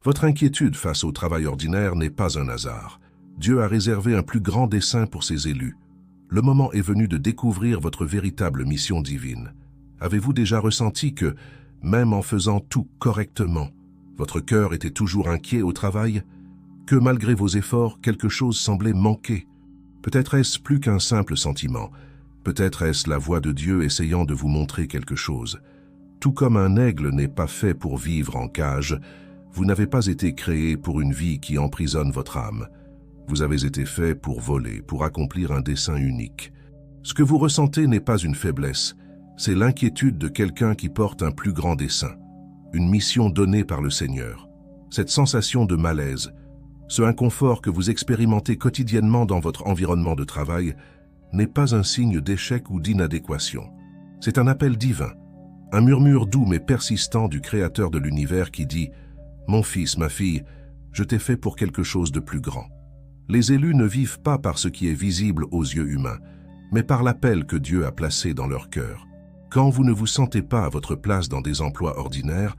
Votre inquiétude face au travail ordinaire n'est pas un hasard. Dieu a réservé un plus grand dessein pour ses élus. Le moment est venu de découvrir votre véritable mission divine. Avez-vous déjà ressenti que, même en faisant tout correctement, votre cœur était toujours inquiet au travail? Que malgré vos efforts, quelque chose semblait manquer? Peut-être est-ce plus qu'un simple sentiment. Peut-être est-ce la voix de Dieu essayant de vous montrer quelque chose. Tout comme un aigle n'est pas fait pour vivre en cage, vous n'avez pas été créé pour une vie qui emprisonne votre âme. Vous avez été fait pour voler, pour accomplir un dessein unique. Ce que vous ressentez n'est pas une faiblesse, c'est l'inquiétude de quelqu'un qui porte un plus grand dessein, une mission donnée par le Seigneur. Cette sensation de malaise, ce inconfort que vous expérimentez quotidiennement dans votre environnement de travail, n'est pas un signe d'échec ou d'inadéquation. C'est un appel divin, un murmure doux mais persistant du Créateur de l'univers qui dit « Mon fils, ma fille, je t'ai fait pour quelque chose de plus grand ». Les élus ne vivent pas par ce qui est visible aux yeux humains, mais par l'appel que Dieu a placé dans leur cœur. Quand vous ne vous sentez pas à votre place dans des emplois ordinaires,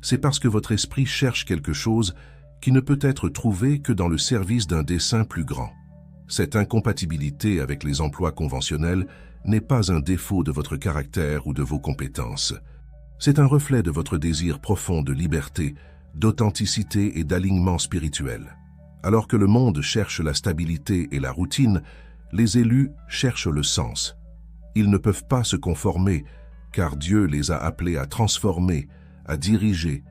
c'est parce que votre esprit cherche quelque chose qui ne peut être trouvé que dans le service d'un dessein plus grand. Cette incompatibilité avec les emplois conventionnels n'est pas un défaut de votre caractère ou de vos compétences. C'est un reflet de votre désir profond de liberté, d'authenticité et d'alignement spirituel. Alors que le monde cherche la stabilité et la routine, les élus cherchent le sens. Ils ne peuvent pas se conformer, car Dieu les a appelés à transformer, à diriger,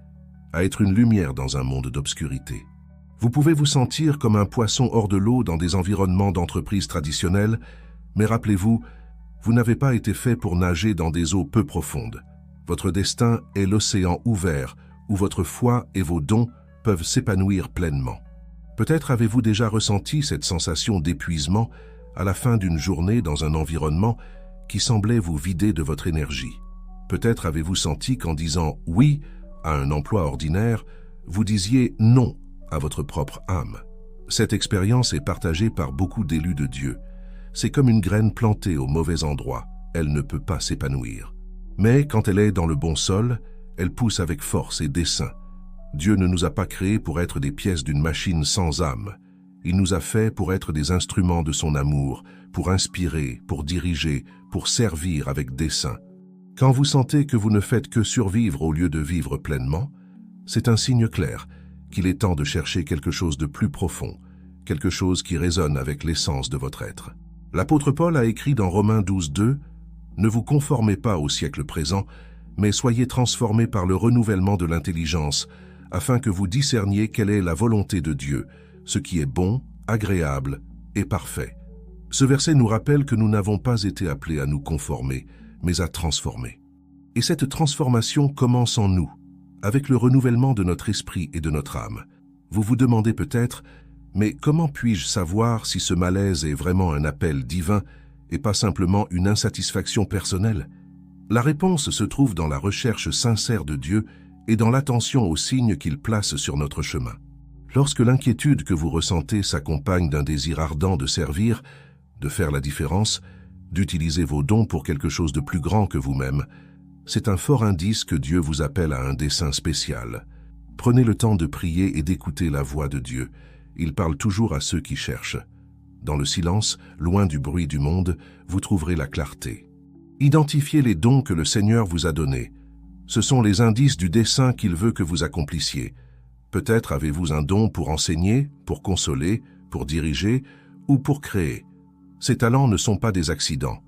à être une lumière dans un monde d'obscurité. Vous pouvez vous sentir comme un poisson hors de l'eau dans des environnements d'entreprise traditionnels, mais rappelez-vous, vous n'avez pas été fait pour nager dans des eaux peu profondes. Votre destin est l'océan ouvert, où votre foi et vos dons peuvent s'épanouir pleinement. Peut-être avez-vous déjà ressenti cette sensation d'épuisement à la fin d'une journée dans un environnement qui semblait vous vider de votre énergie. Peut-être avez-vous senti qu'en disant « oui » à un emploi ordinaire, vous disiez « non » à votre propre âme. Cette expérience est partagée par beaucoup d'élus de Dieu. C'est comme une graine plantée au mauvais endroit, elle ne peut pas s'épanouir. Mais quand elle est dans le bon sol, elle pousse avec force et dessein. Dieu ne nous a pas créés pour être des pièces d'une machine sans âme. Il nous a fait pour être des instruments de son amour, pour inspirer, pour diriger, pour servir avec dessein. Quand vous sentez que vous ne faites que survivre au lieu de vivre pleinement, c'est un signe clair qu'il est temps de chercher quelque chose de plus profond, quelque chose qui résonne avec l'essence de votre être. L'apôtre Paul a écrit dans Romains 12:2 « Ne vous conformez pas au siècle présent, mais soyez transformés par le renouvellement de l'intelligence, afin que vous discerniez quelle est la volonté de Dieu, ce qui est bon, agréable et parfait. » Ce verset nous rappelle que nous n'avons pas été appelés à nous conformer, mais à transformer. Et cette transformation commence en nous, avec le renouvellement de notre esprit et de notre âme. Vous vous demandez peut-être, mais comment puis-je savoir si ce malaise est vraiment un appel divin et pas simplement une insatisfaction personnelle? La réponse se trouve dans la recherche sincère de Dieu et dans l'attention aux signes qu'il place sur notre chemin. Lorsque l'inquiétude que vous ressentez s'accompagne d'un désir ardent de servir, de faire la différence, d'utiliser vos dons pour quelque chose de plus grand que vous-même, c'est un fort indice que Dieu vous appelle à un dessein spécial. Prenez le temps de prier et d'écouter la voix de Dieu. Il parle toujours à ceux qui cherchent. Dans le silence, loin du bruit du monde, vous trouverez la clarté. Identifiez les dons que le Seigneur vous a donnés. Ce sont les indices du dessein qu'il veut que vous accomplissiez. Peut-être avez-vous un don pour enseigner, pour consoler, pour diriger ou pour créer. Ces talents ne sont pas des accidents.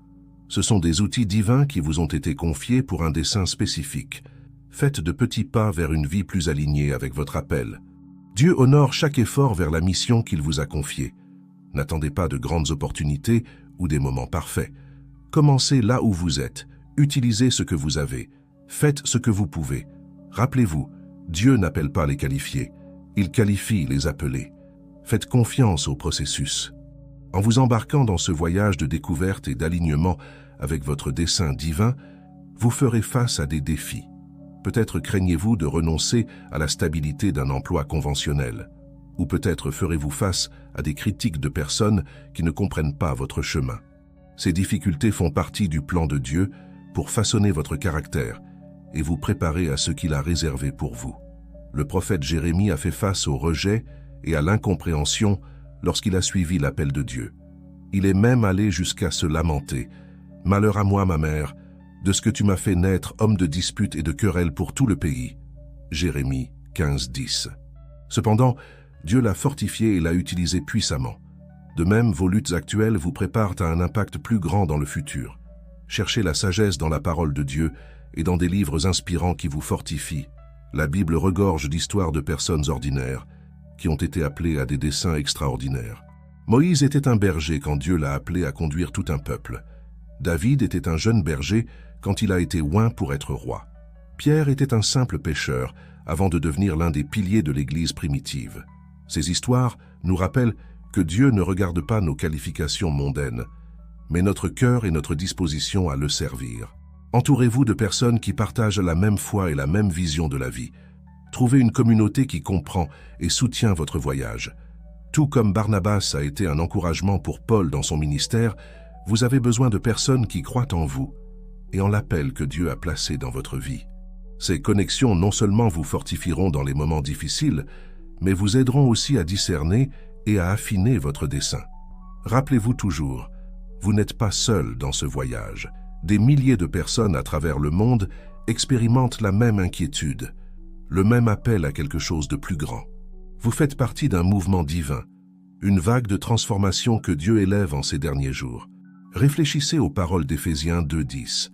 Ce sont des outils divins qui vous ont été confiés pour un dessein spécifique. Faites de petits pas vers une vie plus alignée avec votre appel. Dieu honore chaque effort vers la mission qu'il vous a confiée. N'attendez pas de grandes opportunités ou des moments parfaits. Commencez là où vous êtes. Utilisez ce que vous avez. Faites ce que vous pouvez. Rappelez-vous, Dieu n'appelle pas les qualifiés. Il qualifie les appelés. Faites confiance au processus. En vous embarquant dans ce voyage de découverte et d'alignement avec votre dessein divin, vous ferez face à des défis. Peut-être craignez-vous de renoncer à la stabilité d'un emploi conventionnel, ou peut-être ferez-vous face à des critiques de personnes qui ne comprennent pas votre chemin. Ces difficultés font partie du plan de Dieu pour façonner votre caractère et vous préparer à ce qu'il a réservé pour vous. Le prophète Jérémie a fait face au rejet et à l'incompréhension lorsqu'il a suivi l'appel de Dieu. Il est même allé jusqu'à se lamenter. « Malheur à moi, ma mère, de ce que tu m'as fait naître, homme de dispute et de querelle pour tout le pays. » Jérémie 15:10. Cependant, Dieu l'a fortifié et l'a utilisé puissamment. De même, vos luttes actuelles vous préparent à un impact plus grand dans le futur. Cherchez la sagesse dans la parole de Dieu et dans des livres inspirants qui vous fortifient. La Bible regorge d'histoires de personnes ordinaires qui ont été appelées à des desseins extraordinaires. Moïse était un berger quand Dieu l'a appelé à conduire tout un peuple. David était un jeune berger quand il a été oint pour être roi. Pierre était un simple pêcheur avant de devenir l'un des piliers de l'Église primitive. Ces histoires nous rappellent que Dieu ne regarde pas nos qualifications mondaines, mais notre cœur et notre disposition à le servir. Entourez-vous de personnes qui partagent la même foi et la même vision de la vie. Trouvez une communauté qui comprend et soutient votre voyage. Tout comme Barnabas a été un encouragement pour Paul dans son ministère, vous avez besoin de personnes qui croient en vous et en l'appel que Dieu a placé dans votre vie. Ces connexions non seulement vous fortifieront dans les moments difficiles, mais vous aideront aussi à discerner et à affiner votre dessein. Rappelez-vous toujours, vous n'êtes pas seul dans ce voyage. Des milliers de personnes à travers le monde expérimentent la même inquiétude, le même appel à quelque chose de plus grand. Vous faites partie d'un mouvement divin, une vague de transformation que Dieu élève en ces derniers jours. Réfléchissez aux paroles d'Éphésiens 2:10,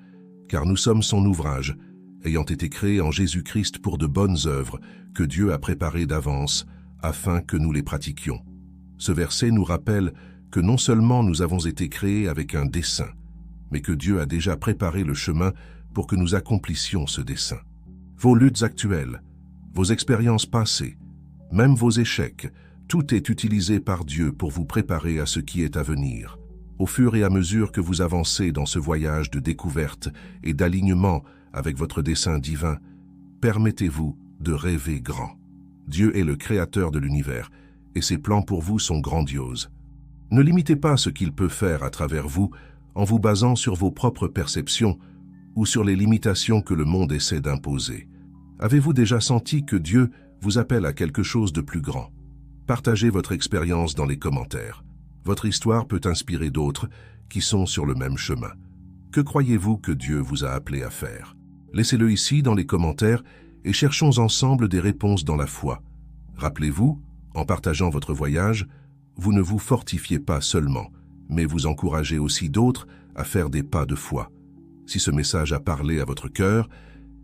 car nous sommes son ouvrage, ayant été créés en Jésus-Christ pour de bonnes œuvres que Dieu a préparées d'avance afin que nous les pratiquions. Ce verset nous rappelle que non seulement nous avons été créés avec un dessein, mais que Dieu a déjà préparé le chemin pour que nous accomplissions ce dessein. Vos luttes actuelles, vos expériences passées, même vos échecs, tout est utilisé par Dieu pour vous préparer à ce qui est à venir. Au fur et à mesure que vous avancez dans ce voyage de découverte et d'alignement avec votre dessein divin, permettez-vous de rêver grand. Dieu est le créateur de l'univers et ses plans pour vous sont grandioses. Ne limitez pas ce qu'il peut faire à travers vous en vous basant sur vos propres perceptions ou sur les limitations que le monde essaie d'imposer. Avez-vous déjà senti que Dieu vous appelle à quelque chose de plus grand? Partagez votre expérience dans les commentaires. Votre histoire peut inspirer d'autres qui sont sur le même chemin. Que croyez-vous que Dieu vous a appelé à faire? Laissez-le ici dans les commentaires et cherchons ensemble des réponses dans la foi. Rappelez-vous, en partageant votre voyage, vous ne vous fortifiez pas seulement, mais vous encouragez aussi d'autres à faire des pas de foi. Si ce message a parlé à votre cœur,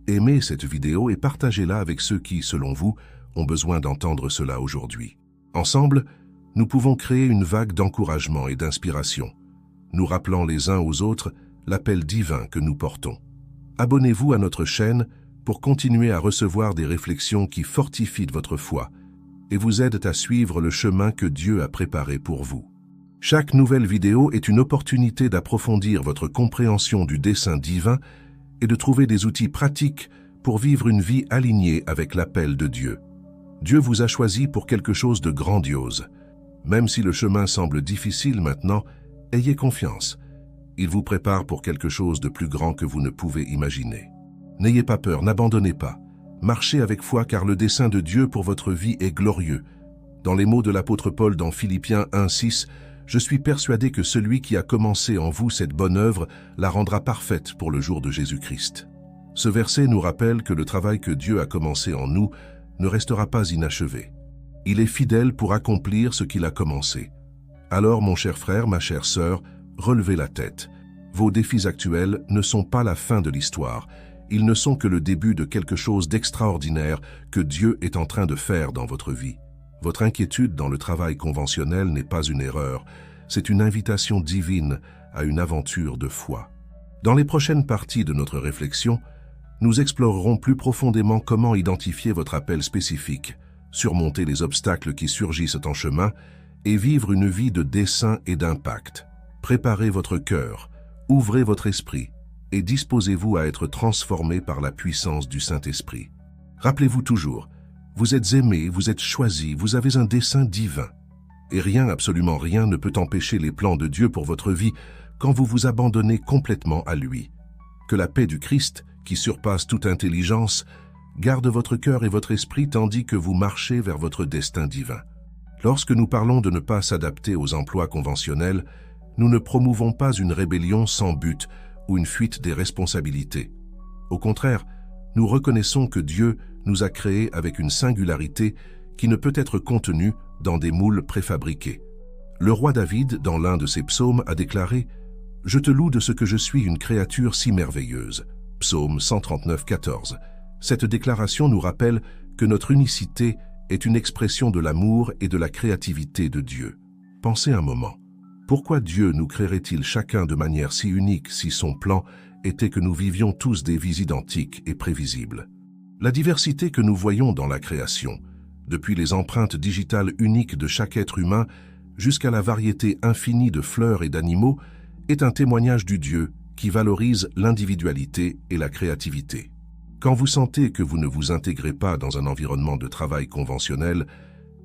aimez cette vidéo et partagez-la avec ceux qui, selon vous, ont besoin d'entendre cela aujourd'hui. Ensemble, nous pouvons créer une vague d'encouragement et d'inspiration, nous rappelant les uns aux autres l'appel divin que nous portons. Abonnez-vous à notre chaîne pour continuer à recevoir des réflexions qui fortifient votre foi et vous aident à suivre le chemin que Dieu a préparé pour vous. Chaque nouvelle vidéo est une opportunité d'approfondir votre compréhension du dessein divin et de trouver des outils pratiques pour vivre une vie alignée avec l'appel de Dieu. Dieu vous a choisi pour quelque chose de grandiose. Même si le chemin semble difficile maintenant, ayez confiance. Il vous prépare pour quelque chose de plus grand que vous ne pouvez imaginer. N'ayez pas peur, n'abandonnez pas. Marchez avec foi car le dessein de Dieu pour votre vie est glorieux. Dans les mots de l'apôtre Paul dans Philippiens 1:6, « Je suis persuadé que celui qui a commencé en vous cette bonne œuvre la rendra parfaite pour le jour de Jésus-Christ. » Ce verset nous rappelle que le travail que Dieu a commencé en nous ne restera pas inachevé. Il est fidèle pour accomplir ce qu'il a commencé. Alors, mon cher frère, ma chère sœur, relevez la tête. Vos défis actuels ne sont pas la fin de l'histoire. Ils ne sont que le début de quelque chose d'extraordinaire que Dieu est en train de faire dans votre vie. Votre inquiétude dans le travail conventionnel n'est pas une erreur, c'est une invitation divine à une aventure de foi. Dans les prochaines parties de notre réflexion, nous explorerons plus profondément comment identifier votre appel spécifique, surmonter les obstacles qui surgissent en chemin et vivre une vie de dessein et d'impact. Préparez votre cœur, ouvrez votre esprit et disposez-vous à être transformé par la puissance du Saint-Esprit. Rappelez-vous toujours, vous êtes aimé, vous êtes choisi, vous avez un dessein divin. Et rien, absolument rien, ne peut empêcher les plans de Dieu pour votre vie quand vous vous abandonnez complètement à lui. Que la paix du Christ, qui surpasse toute intelligence, garde votre cœur et votre esprit tandis que vous marchez vers votre destin divin. Lorsque nous parlons de ne pas s'adapter aux emplois conventionnels, nous ne promouvons pas une rébellion sans but ou une fuite des responsabilités. Au contraire, nous reconnaissons que Dieu nous a créés avec une singularité qui ne peut être contenue dans des moules préfabriqués. Le roi David, dans l'un de ses psaumes, a déclaré « Je te loue de ce que je suis une créature si merveilleuse ». Psaume 139, 14. Cette déclaration nous rappelle que notre unicité est une expression de l'amour et de la créativité de Dieu. Pensez un moment. Pourquoi Dieu nous créerait-il chacun de manière si unique si son plan était que nous vivions tous des vies identiques et prévisibles? La diversité que nous voyons dans la création, depuis les empreintes digitales uniques de chaque être humain jusqu'à la variété infinie de fleurs et d'animaux, est un témoignage du Dieu qui valorise l'individualité et la créativité. Quand vous sentez que vous ne vous intégrez pas dans un environnement de travail conventionnel,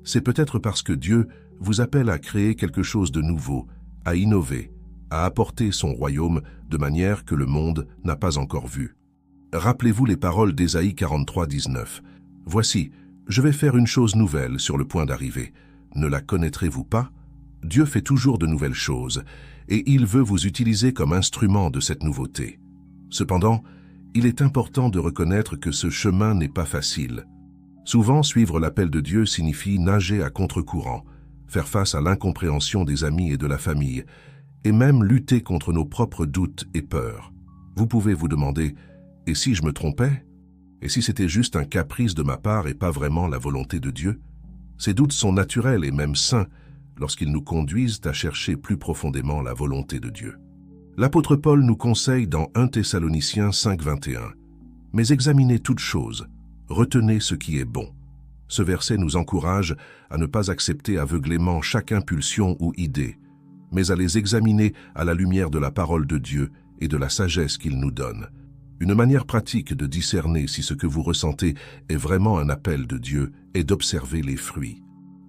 c'est peut-être parce que Dieu vous appelle à créer quelque chose de nouveau, à innover, à apporter son royaume de manière que le monde n'a pas encore vue. Rappelez-vous les paroles d'Ésaïe 43, 19. « Voici, je vais faire une chose nouvelle sur le point d'arriver. Ne la connaîtrez-vous pas? Dieu fait toujours de nouvelles choses, et il veut vous utiliser comme instrument de cette nouveauté. Cependant, il est important de reconnaître que ce chemin n'est pas facile. Souvent, suivre l'appel de Dieu signifie nager à contre-courant, faire face à l'incompréhension des amis et de la famille, et même lutter contre nos propres doutes et peurs. Vous pouvez vous demander « Et si je me trompais? Et si c'était juste un caprice de ma part et pas vraiment la volonté de Dieu ?» Ces doutes sont naturels et même sains lorsqu'ils nous conduisent à chercher plus profondément la volonté de Dieu. L'apôtre Paul nous conseille dans 1 Thessaloniciens 5, 21 « Mais examinez toutes choses, retenez ce qui est bon. » Ce verset nous encourage à ne pas accepter aveuglément chaque impulsion ou idée, mais à les examiner à la lumière de la parole de Dieu et de la sagesse qu'il nous donne. Une manière pratique de discerner si ce que vous ressentez est vraiment un appel de Dieu est d'observer les fruits.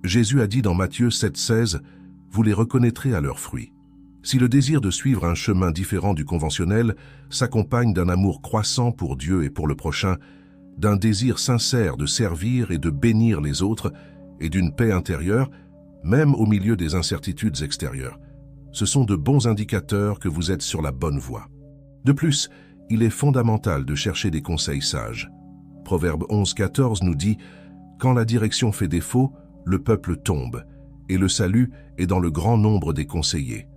Jésus a dit dans Matthieu 7,16 « Vous les reconnaîtrez à leurs fruits ». Si le désir de suivre un chemin différent du conventionnel s'accompagne d'un amour croissant pour Dieu et pour le prochain, d'un désir sincère de servir et de bénir les autres, et d'une paix intérieure, même au milieu des incertitudes extérieures, ce sont de bons indicateurs que vous êtes sur la bonne voie. De plus, il est fondamental de chercher des conseils sages. Proverbe 11, 14 nous dit « Quand la direction fait défaut, le peuple tombe, et le salut est dans le grand nombre des conseillers. »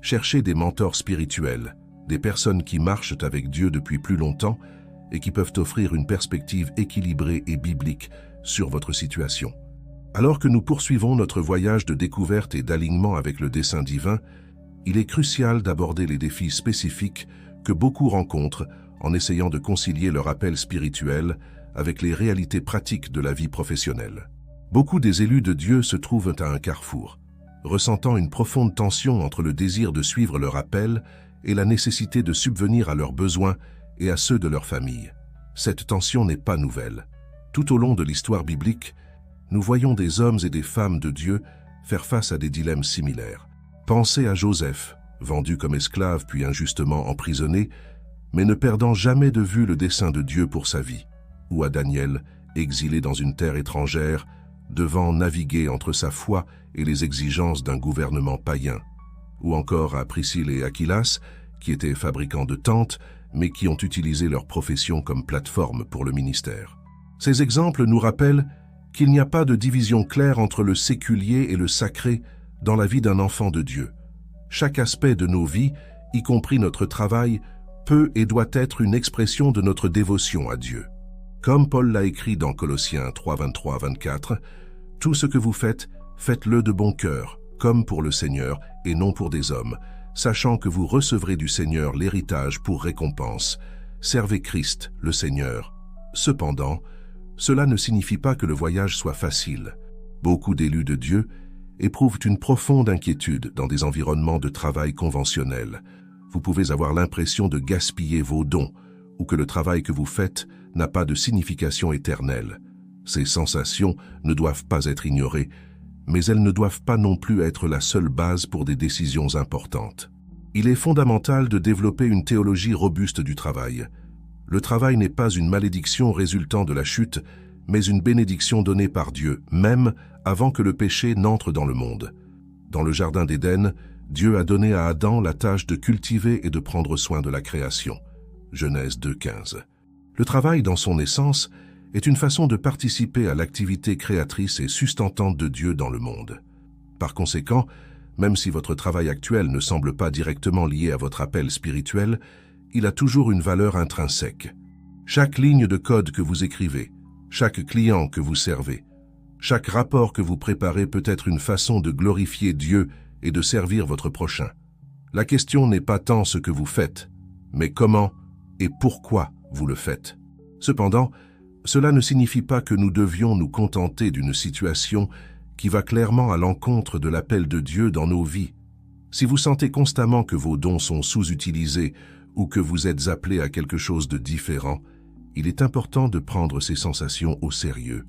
Cherchez des mentors spirituels, des personnes qui marchent avec Dieu depuis plus longtemps et qui peuvent offrir une perspective équilibrée et biblique sur votre situation. Alors que nous poursuivons notre voyage de découverte et d'alignement avec le dessein divin, il est crucial d'aborder les défis spécifiques que beaucoup rencontrent en essayant de concilier leur appel spirituel avec les réalités pratiques de la vie professionnelle. Beaucoup des élus de Dieu se trouvent à un carrefour, ressentant une profonde tension entre le désir de suivre leur appel et la nécessité de subvenir à leurs besoins et à ceux de leur famille. Cette tension n'est pas nouvelle. Tout au long de l'histoire biblique, nous voyons des hommes et des femmes de Dieu faire face à des dilemmes similaires. Pensez à Joseph, vendu comme esclave puis injustement emprisonné, mais ne perdant jamais de vue le dessein de Dieu pour sa vie, ou à Daniel, exilé dans une terre étrangère, devant naviguer entre sa foi et les exigences d'un gouvernement païen, ou encore à Priscille et Aquilas, qui étaient fabricants de tentes, mais qui ont utilisé leur profession comme plateforme pour le ministère. Ces exemples nous rappellent qu'il n'y a pas de division claire entre le séculier et le sacré dans la vie d'un enfant de Dieu. Chaque aspect de nos vies, y compris notre travail, peut et doit être une expression de notre dévotion à Dieu. Comme Paul l'a écrit dans Colossiens 3, 23 à 24, « Tout ce que vous faites, faites-le de bon cœur, comme pour le Seigneur et non pour des hommes, sachant que vous recevrez du Seigneur l'héritage pour récompense. Servez Christ, le Seigneur. » Cependant, cela ne signifie pas que le voyage soit facile. Beaucoup d'élus de Dieu éprouvent une profonde inquiétude dans des environnements de travail conventionnels. Vous pouvez avoir l'impression de gaspiller vos dons ou que le travail que vous faites n'a pas de signification éternelle. Ces sensations ne doivent pas être ignorées, mais elles ne doivent pas non plus être la seule base pour des décisions importantes. Il est fondamental de développer une théologie robuste du travail. Le travail n'est pas une malédiction résultant de la chute, mais une bénédiction donnée par Dieu, même avant que le péché n'entre dans le monde. Dans le Jardin d'Éden, Dieu a donné à Adam la tâche de cultiver et de prendre soin de la création. Genèse 2,15. Le travail, dans son essence, est une façon de participer à l'activité créatrice et sustentante de Dieu dans le monde. Par conséquent, même si votre travail actuel ne semble pas directement lié à votre appel spirituel, il a toujours une valeur intrinsèque. Chaque ligne de code que vous écrivez, chaque client que vous servez, chaque rapport que vous préparez peut être une façon de glorifier Dieu et de servir votre prochain. La question n'est pas tant ce que vous faites, mais comment et pourquoi vous le faites. Cependant, cela ne signifie pas que nous devions nous contenter d'une situation qui va clairement à l'encontre de l'appel de Dieu dans nos vies. Si vous sentez constamment que vos dons sont sous-utilisés ou que vous êtes appelé à quelque chose de différent, il est important de prendre ces sensations au sérieux.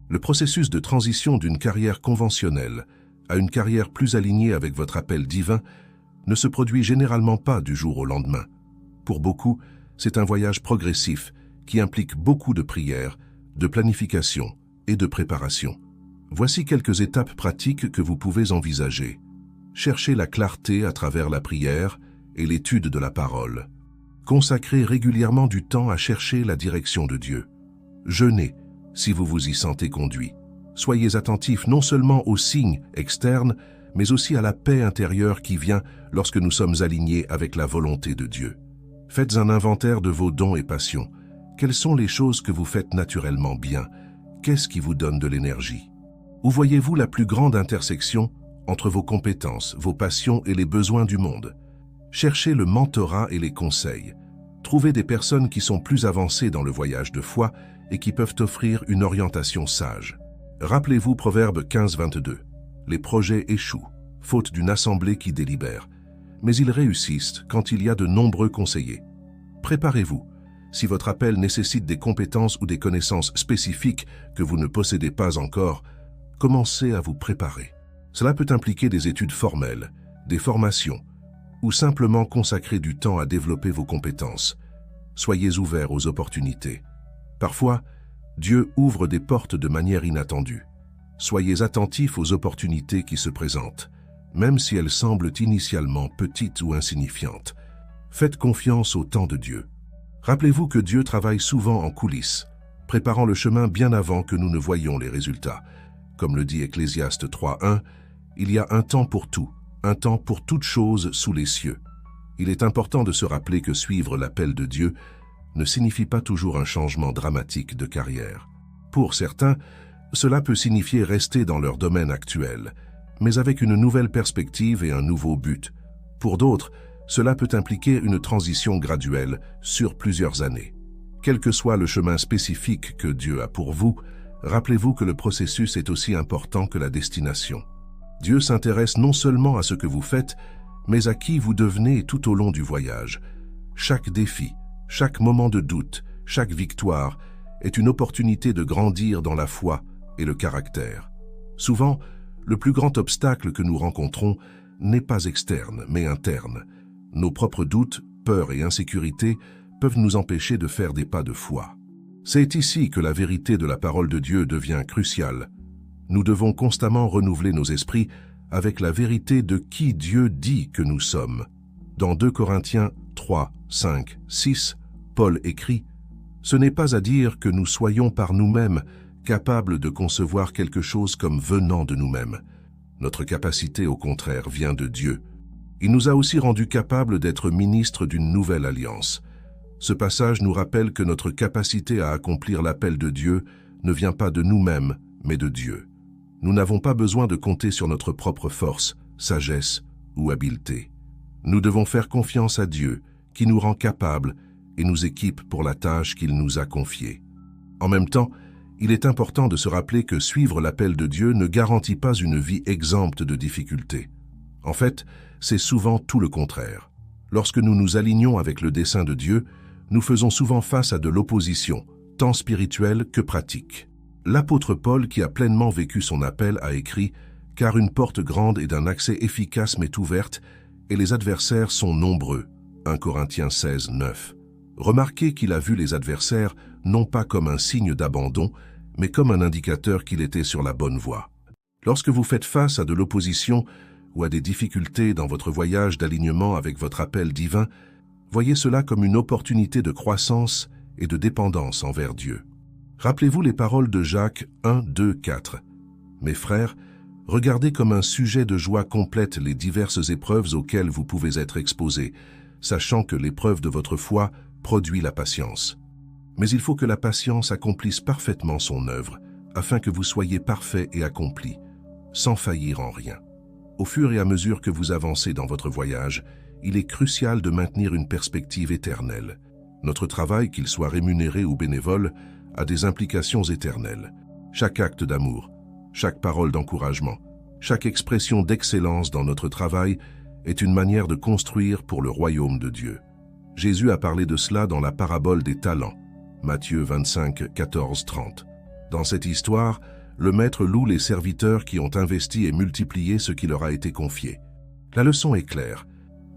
Le processus de transition d'une carrière conventionnelle à une carrière plus alignée avec votre appel divin ne se produit généralement pas du jour au lendemain. Pour beaucoup, c'est un voyage progressif qui implique beaucoup de prières, de planification et de préparation. Voici quelques étapes pratiques que vous pouvez envisager. Cherchez la clarté à travers la prière et l'étude de la parole. Consacrez régulièrement du temps à chercher la direction de Dieu. Jeûnez si vous vous y sentez conduit. Soyez attentifs non seulement aux signes externes, mais aussi à la paix intérieure qui vient lorsque nous sommes alignés avec la volonté de Dieu. Faites un inventaire de vos dons et passions. Quelles sont les choses que vous faites naturellement bien? Qu'est-ce qui vous donne de l'énergie? Où voyez-vous la plus grande intersection entre vos compétences, vos passions et les besoins du monde? Cherchez le mentorat et les conseils. Trouvez des personnes qui sont plus avancées dans le voyage de foi et qui peuvent offrir une orientation sage. Rappelez-vous Proverbe 15-22. Les projets échouent, faute d'une assemblée qui délibère, mais ils réussissent quand il y a de nombreux conseillers. Préparez-vous. Si votre appel nécessite des compétences ou des connaissances spécifiques que vous ne possédez pas encore, commencez à vous préparer. Cela peut impliquer des études formelles, des formations, ou simplement consacrer du temps à développer vos compétences. Soyez ouverts aux opportunités. Parfois, Dieu ouvre des portes de manière inattendue. Soyez attentifs aux opportunités qui se présentent, même si elles semblent initialement petites ou insignifiantes. Faites confiance au temps de Dieu. Rappelez-vous que Dieu travaille souvent en coulisses, préparant le chemin bien avant que nous ne voyions les résultats. Comme le dit Ecclésiaste 3:1, il y a un temps pour tout, un temps pour toute chose sous les cieux. Il est important de se rappeler que suivre l'appel de Dieu ne signifie pas toujours un changement dramatique de carrière. Pour certains, cela peut signifier rester dans leur domaine actuel, mais avec une nouvelle perspective et un nouveau but. Pour d'autres, cela peut impliquer une transition graduelle sur plusieurs années. Quel que soit le chemin spécifique que Dieu a pour vous, rappelez-vous que le processus est aussi important que la destination. Dieu s'intéresse non seulement à ce que vous faites, mais à qui vous devenez tout au long du voyage. Chaque défi, chaque moment de doute, chaque victoire est une opportunité de grandir dans la foi et le caractère. Souvent, le plus grand obstacle que nous rencontrons n'est pas externe, mais interne. Nos propres doutes, peurs et insécurités peuvent nous empêcher de faire des pas de foi. C'est ici que la vérité de la parole de Dieu devient cruciale. Nous devons constamment renouveler nos esprits avec la vérité de qui Dieu dit que nous sommes. Dans 2 Corinthiens 3, 5, 6, Paul écrit « Ce n'est pas à dire que nous soyons par nous-mêmes capables de concevoir quelque chose comme venant de nous-mêmes. Notre capacité, au contraire, vient de Dieu. Il nous a aussi rendus capables d'être ministres d'une nouvelle alliance. Ce passage nous rappelle que notre capacité à accomplir l'appel de Dieu ne vient pas de nous-mêmes, mais de Dieu. Nous n'avons pas besoin de compter sur notre propre force, sagesse ou habileté. Nous devons faire confiance à Dieu, qui nous rend capables et nous équipe pour la tâche qu'il nous a confiée. En même temps, il est important de se rappeler que suivre l'appel de Dieu ne garantit pas une vie exempte de difficultés. En fait, c'est souvent tout le contraire. Lorsque nous nous alignons avec le dessein de Dieu, nous faisons souvent face à de l'opposition, tant spirituelle que pratique. L'apôtre Paul, qui a pleinement vécu son appel, a écrit « Car une porte grande et d'un accès efficace m'est ouverte, et les adversaires sont nombreux. » 1 Corinthiens 16, 9. Remarquez qu'il a vu les adversaires non pas comme un signe d'abandon, mais comme un indicateur qu'il était sur la bonne voie. Lorsque vous faites face à de l'opposition ou à des difficultés dans votre voyage d'alignement avec votre appel divin, voyez cela comme une opportunité de croissance et de dépendance envers Dieu. Rappelez-vous les paroles de Jacques 1, 2, 4. « Mes frères, regardez comme un sujet de joie complète les diverses épreuves auxquelles vous pouvez être exposés, sachant que l'épreuve de votre foi produit la patience. Mais il faut que la patience accomplisse parfaitement son œuvre, afin que vous soyez parfaits et accomplis, sans faillir en rien. Au fur et à mesure que vous avancez dans votre voyage, il est crucial de maintenir une perspective éternelle. Notre travail, qu'il soit rémunéré ou bénévole, a des implications éternelles. Chaque acte d'amour, chaque parole d'encouragement, chaque expression d'excellence dans notre travail est une manière de construire pour le royaume de Dieu. Jésus a parlé de cela dans la parabole des talents, Matthieu 25, 14, 30. Dans cette histoire, le maître loue les serviteurs qui ont investi et multiplié ce qui leur a été confié. La leçon est claire.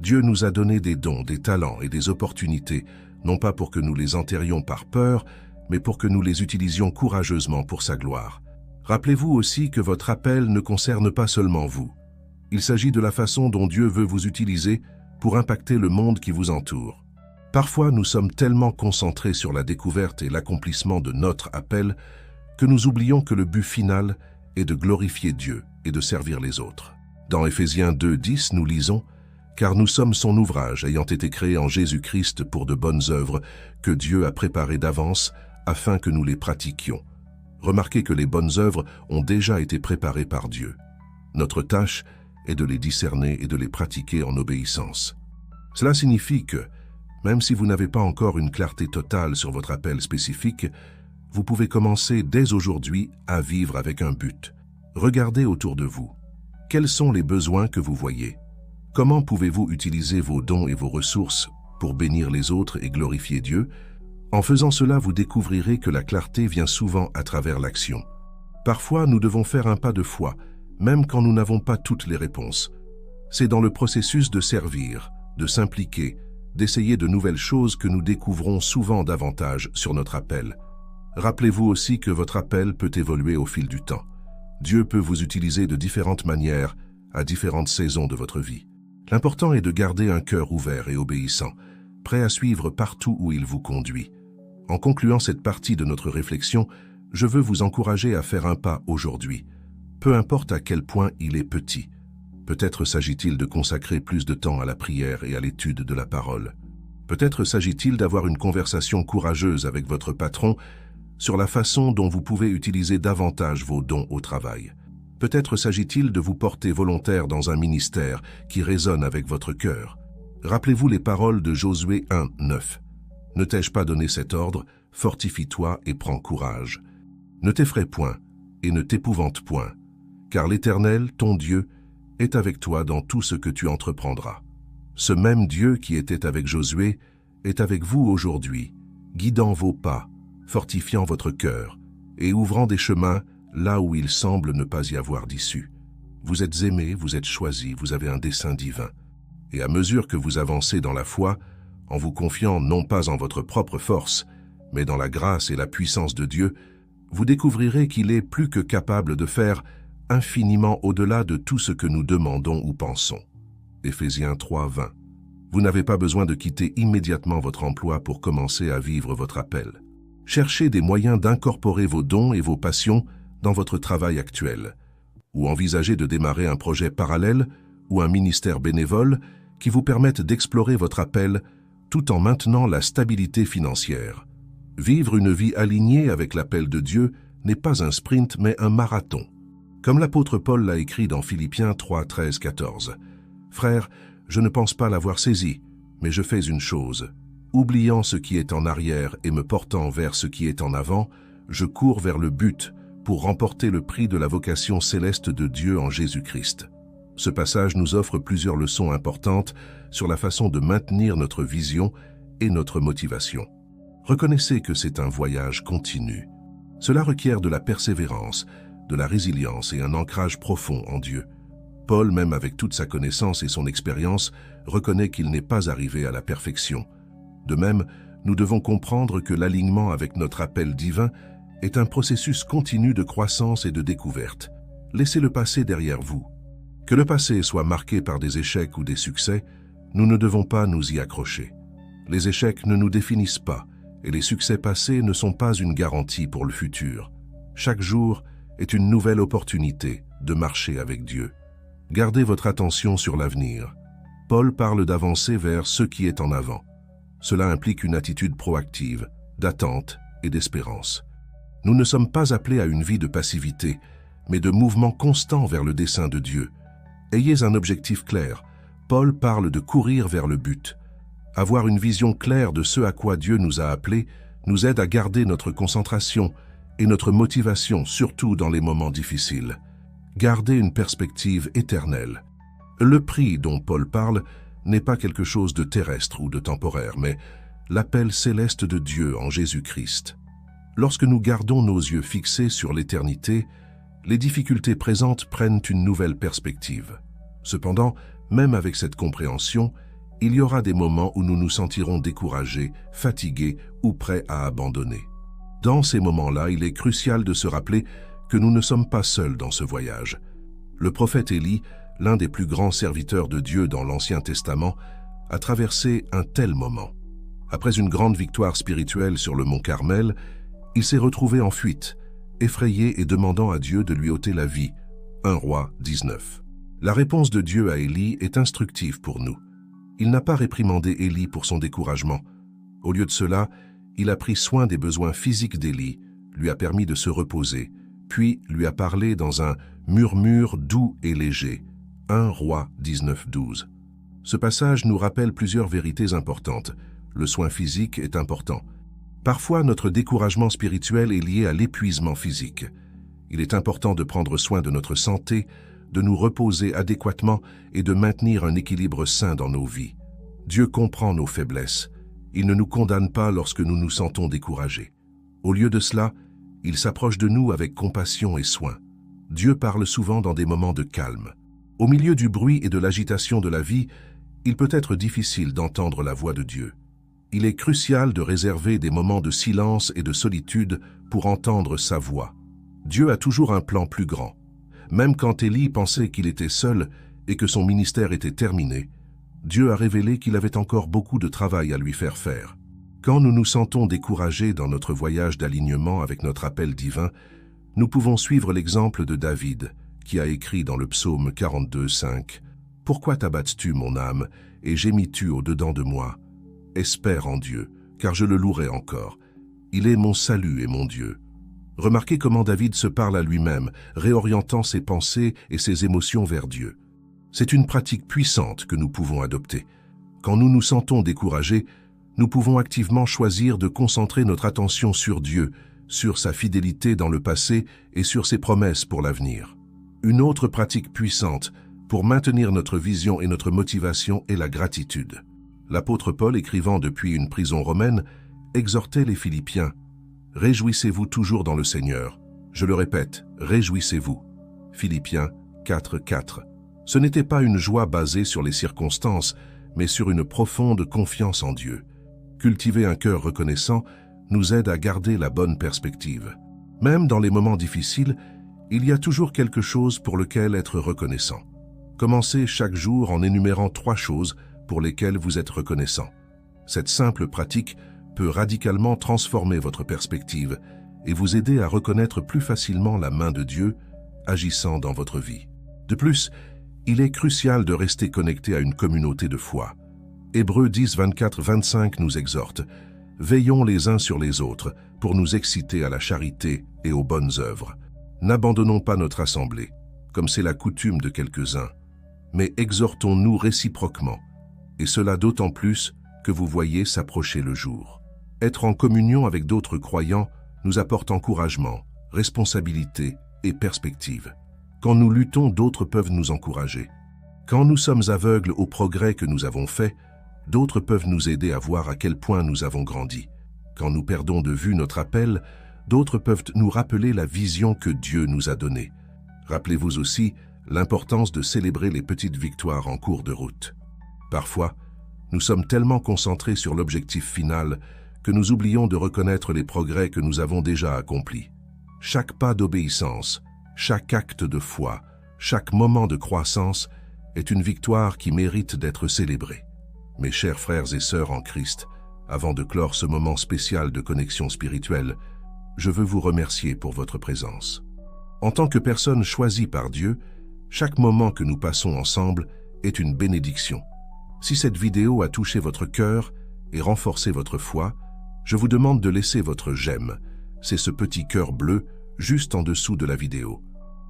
Dieu nous a donné des dons, des talents et des opportunités, non pas pour que nous les enterrions par peur, mais pour que nous les utilisions courageusement pour sa gloire. Rappelez-vous aussi que votre appel ne concerne pas seulement vous. Il s'agit de la façon dont Dieu veut vous utiliser pour impacter le monde qui vous entoure. Parfois, nous sommes tellement concentrés sur la découverte et l'accomplissement de notre appel que nous oublions que le but final est de glorifier Dieu et de servir les autres. Dans Éphésiens 2, 10, nous lisons « Car nous sommes son ouvrage, ayant été créés en Jésus-Christ pour de bonnes œuvres que Dieu a préparées d'avance afin que nous les pratiquions. » Remarquez que les bonnes œuvres ont déjà été préparées par Dieu. Notre tâche est de les discerner et de les pratiquer en obéissance. Cela signifie que, même si vous n'avez pas encore une clarté totale sur votre appel spécifique, vous pouvez commencer dès aujourd'hui à vivre avec un but. Regardez autour de vous. Quels sont les besoins que vous voyez? Comment pouvez-vous utiliser vos dons et vos ressources pour bénir les autres et glorifier Dieu? En faisant cela, vous découvrirez que la clarté vient souvent à travers l'action. Parfois, nous devons faire un pas de foi, même quand nous n'avons pas toutes les réponses. C'est dans le processus de servir, de s'impliquer, d'essayer de nouvelles choses que nous découvrons souvent davantage sur notre appel. Rappelez-vous aussi que votre appel peut évoluer au fil du temps. Dieu peut vous utiliser de différentes manières à différentes saisons de votre vie. L'important est de garder un cœur ouvert et obéissant, prêt à suivre partout où il vous conduit. En concluant cette partie de notre réflexion, je veux vous encourager à faire un pas aujourd'hui, peu importe à quel point il est petit. Peut-être s'agit-il de consacrer plus de temps à la prière et à l'étude de la parole. Peut-être s'agit-il d'avoir une conversation courageuse avec votre patron sur la façon dont vous pouvez utiliser davantage vos dons au travail. Peut-être s'agit-il de vous porter volontaire dans un ministère qui résonne avec votre cœur. Rappelez-vous les paroles de Josué 1, 9. Ne t'ai-je pas donné cet ordre? Fortifie-toi et prends courage. Ne t'effraie point et ne t'épouvante point, car l'Éternel, ton Dieu, est avec toi dans tout ce que tu entreprendras. Ce même Dieu qui était avec Josué est avec vous aujourd'hui, guidant vos pas, fortifiant votre cœur et ouvrant des chemins là où il semble ne pas y avoir d'issue. Vous êtes aimés, vous êtes choisis, vous avez un dessein divin. Et à mesure que vous avancez dans la foi, en vous confiant non pas en votre propre force, mais dans la grâce et la puissance de Dieu, vous découvrirez qu'il est plus que capable de faire infiniment au-delà de tout ce que nous demandons ou pensons. Éphésiens 3, 20. Vous n'avez pas besoin de quitter immédiatement votre emploi pour commencer à vivre votre appel. Cherchez des moyens d'incorporer vos dons et vos passions dans votre travail actuel, ou envisagez de démarrer un projet parallèle ou un ministère bénévole qui vous permette d'explorer votre appel tout en maintenant la stabilité financière. Vivre une vie alignée avec l'appel de Dieu n'est pas un sprint mais un marathon. Comme l'apôtre Paul l'a écrit dans Philippiens 3, 13, 14. « Frères, je ne pense pas l'avoir saisi, mais je fais une chose. Oubliant ce qui est en arrière et me portant vers ce qui est en avant, je cours vers le but pour remporter le prix de la vocation céleste de Dieu en Jésus-Christ. » Ce passage nous offre plusieurs leçons importantes sur la façon de maintenir notre vision et notre motivation. Reconnaissez que c'est un voyage continu. Cela requiert de la persévérance, de la résilience et un ancrage profond en Dieu. Paul, même avec toute sa connaissance et son expérience, reconnaît qu'il n'est pas arrivé à la perfection. De même, nous devons comprendre que l'alignement avec notre appel divin est un processus continu de croissance et de découverte. Laissez le passé derrière vous. Que le passé soit marqué par des échecs ou des succès, nous ne devons pas nous y accrocher. Les échecs ne nous définissent pas et les succès passés ne sont pas une garantie pour le futur. Chaque jour est une nouvelle opportunité de marcher avec Dieu. Gardez votre attention sur l'avenir. Paul parle d'avancer vers ce qui est en avant. Cela implique une attitude proactive, d'attente et d'espérance. Nous ne sommes pas appelés à une vie de passivité, mais de mouvement constant vers le dessein de Dieu. Ayez un objectif clair. Paul parle de courir vers le but. Avoir une vision claire de ce à quoi Dieu nous a appelés nous aide à garder notre concentration et notre motivation, surtout dans les moments difficiles. Gardez une perspective éternelle. Le prix dont Paul parle n'est pas quelque chose de terrestre ou de temporaire, mais l'appel céleste de Dieu en Jésus-Christ. Lorsque nous gardons nos yeux fixés sur l'éternité, les difficultés présentes prennent une nouvelle perspective. Cependant, même avec cette compréhension, il y aura des moments où nous nous sentirons découragés, fatigués ou prêts à abandonner. Dans ces moments-là, il est crucial de se rappeler que nous ne sommes pas seuls dans ce voyage. Le prophète Élie, l'un des plus grands serviteurs de Dieu dans l'Ancien Testament, a traversé un tel moment. Après une grande victoire spirituelle sur le mont Carmel, il s'est retrouvé en fuite, effrayé et demandant à Dieu de lui ôter la vie. 1 Roi 19. La réponse de Dieu à Élie est instructive pour nous. Il n'a pas réprimandé Élie pour son découragement. Au lieu de cela, il a pris soin des besoins physiques d'Élie, lui a permis de se reposer, puis lui a parlé dans un murmure doux et léger. 1 Roi 19-12. Ce passage nous rappelle plusieurs vérités importantes. Le soin physique est important. Parfois, notre découragement spirituel est lié à l'épuisement physique. Il est important de prendre soin de notre santé, de nous reposer adéquatement et de maintenir un équilibre sain dans nos vies. Dieu comprend nos faiblesses. Il ne nous condamne pas lorsque nous nous sentons découragés. Au lieu de cela, il s'approche de nous avec compassion et soin. Dieu parle souvent dans des moments de calme. Au milieu du bruit et de l'agitation de la vie, il peut être difficile d'entendre la voix de Dieu. Il est crucial de réserver des moments de silence et de solitude pour entendre sa voix. Dieu a toujours un plan plus grand. Même quand Élie pensait qu'il était seul et que son ministère était terminé, Dieu a révélé qu'il avait encore beaucoup de travail à lui faire faire. Quand nous nous sentons découragés dans notre voyage d'alignement avec notre appel divin, nous pouvons suivre l'exemple de David, qui a écrit dans le psaume 42:5 « Pourquoi t'abattes-tu, mon âme, et gémis-tu au-dedans de moi? Espère en Dieu, car je le louerai encore. Il est mon salut et mon Dieu. » Remarquez comment David se parle à lui-même, réorientant ses pensées et ses émotions vers Dieu. C'est une pratique puissante que nous pouvons adopter. Quand nous nous sentons découragés, nous pouvons activement choisir de concentrer notre attention sur Dieu, sur sa fidélité dans le passé et sur ses promesses pour l'avenir. Une autre pratique puissante pour maintenir notre vision et notre motivation est la gratitude. L'apôtre Paul, écrivant depuis une prison romaine, exhortait les Philippiens « Réjouissez-vous toujours dans le Seigneur. Je le répète, réjouissez-vous. » Philippiens 4:4. Ce n'était pas une joie basée sur les circonstances, mais sur une profonde confiance en Dieu. Cultiver un cœur reconnaissant nous aide à garder la bonne perspective. Même dans les moments difficiles, il y a toujours quelque chose pour lequel être reconnaissant. Commencez chaque jour en énumérant 3 choses pour lesquelles vous êtes reconnaissant. Cette simple pratique peut radicalement transformer votre perspective et vous aider à reconnaître plus facilement la main de Dieu agissant dans votre vie. De plus, il est crucial de rester connecté à une communauté de foi. Hébreux 10:24-25 nous exhorte « Veillons les uns sur les autres pour nous exciter à la charité et aux bonnes œuvres. N'abandonnons pas notre assemblée, comme c'est la coutume de quelques-uns, mais exhortons-nous réciproquement, et cela d'autant plus que vous voyez s'approcher le jour. » Être en communion avec d'autres croyants nous apporte encouragement, responsabilité et perspective. Quand nous luttons, d'autres peuvent nous encourager. Quand nous sommes aveugles au progrès que nous avons fait, d'autres peuvent nous aider à voir à quel point nous avons grandi. Quand nous perdons de vue notre appel, d'autres peuvent nous rappeler la vision que Dieu nous a donnée. Rappelez-vous aussi l'importance de célébrer les petites victoires en cours de route. Parfois, nous sommes tellement concentrés sur l'objectif final que nous oublions de reconnaître les progrès que nous avons déjà accomplis. Chaque pas d'obéissance, chaque acte de foi, chaque moment de croissance est une victoire qui mérite d'être célébrée. Mes chers frères et sœurs en Christ, avant de clore ce moment spécial de connexion spirituelle, je veux vous remercier pour votre présence. En tant que personne choisie par Dieu, chaque moment que nous passons ensemble est une bénédiction. Si cette vidéo a touché votre cœur et renforcé votre foi, je vous demande de laisser votre j'aime. C'est ce petit cœur bleu juste en dessous de la vidéo.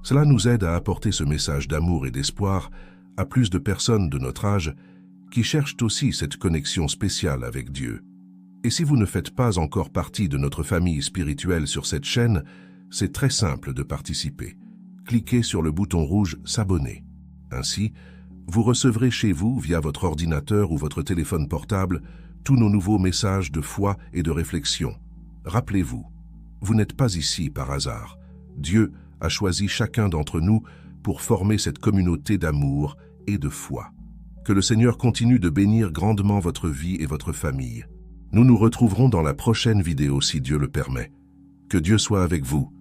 Cela nous aide à apporter ce message d'amour et d'espoir à plus de personnes de notre âge qui cherchent aussi cette connexion spéciale avec Dieu. Et si vous ne faites pas encore partie de notre famille spirituelle sur cette chaîne, c'est très simple de participer. Cliquez sur le bouton rouge « S'abonner ». Ainsi, vous recevrez chez vous, via votre ordinateur ou votre téléphone portable, tous nos nouveaux messages de foi et de réflexion. Rappelez-vous, vous n'êtes pas ici par hasard. Dieu a choisi chacun d'entre nous pour former cette communauté d'amour et de foi. Que le Seigneur continue de bénir grandement votre vie et votre famille. Nous nous retrouverons dans la prochaine vidéo si Dieu le permet. Que Dieu soit avec vous.